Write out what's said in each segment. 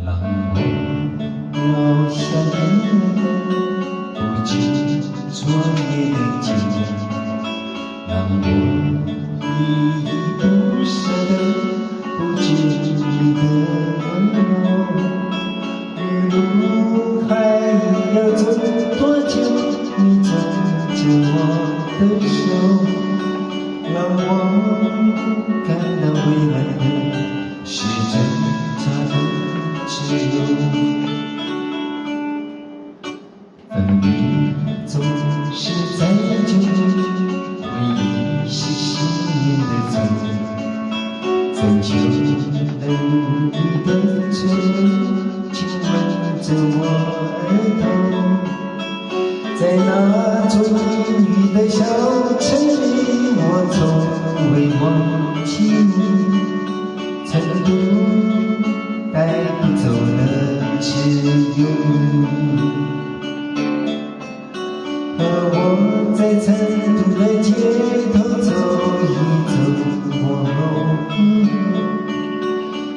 让我落下的不知昨夜的景，让我依依不舍的不知你的温柔。余路还要走多久？你牵着我的手，让我感到未来的是挣扎的自由。分离总是在就，回忆是信念的走，曾经能你的嘴亲吻着我额头，在那座阴雨的小城里，我从未忘记你。成都带不走的只有你，和我在成都的街头走一走，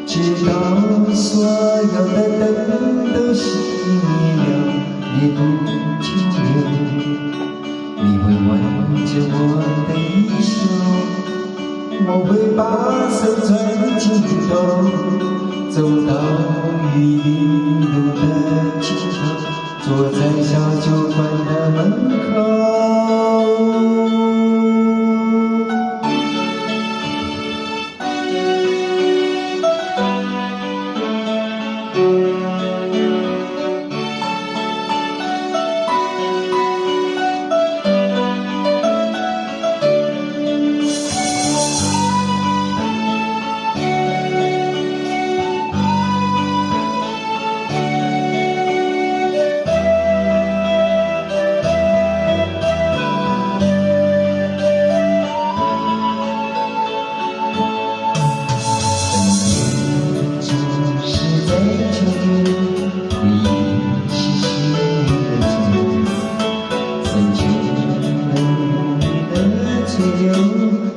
直到所有的灯都熄灭了，也不停留。你会挽着我的衣袖，我会把手攥紧骨头，走到玉林路的尽头，坐在小酒馆的门口。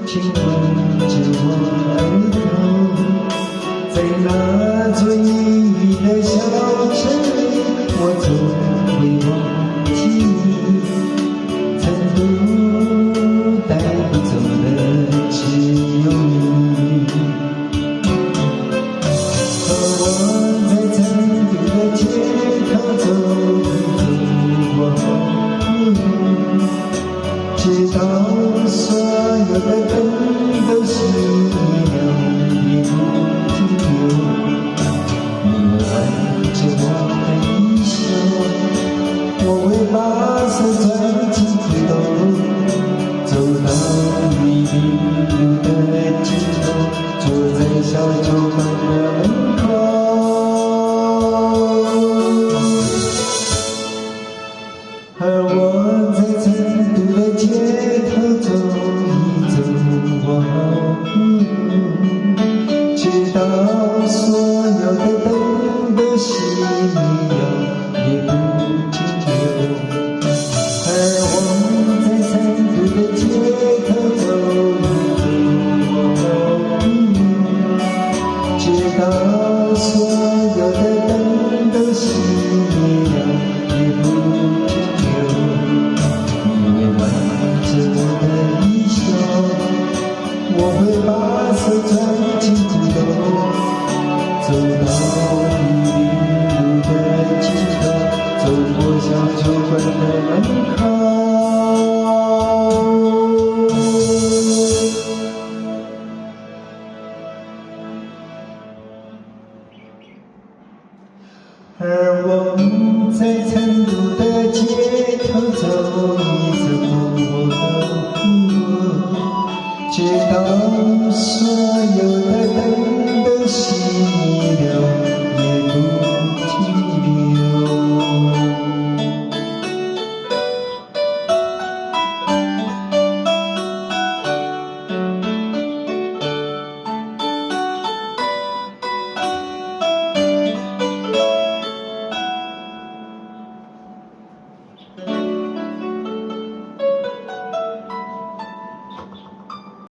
亲吻着我额头，在那座阴雨的小城里，我从未忘记你。成都带不走的只有你，和我在成都的街头走一走，直到所有的灯都熄灭了，也不停留。你会挽着我的衣袖，我会把手攥紧骨头，走到玉林路的尽头，坐在小酒馆的门口。而我在成都的街头走一走，直到所有的灯都熄灭了，也不停留。而我在成都的街头走一走，直到所有的灯都熄灭了，也不停留。你会挽着我的衣袖，我会把手攥紧骨头，走到玉林路的尽头，走过小酒馆的门口。而我在成都的街头走一走，直到所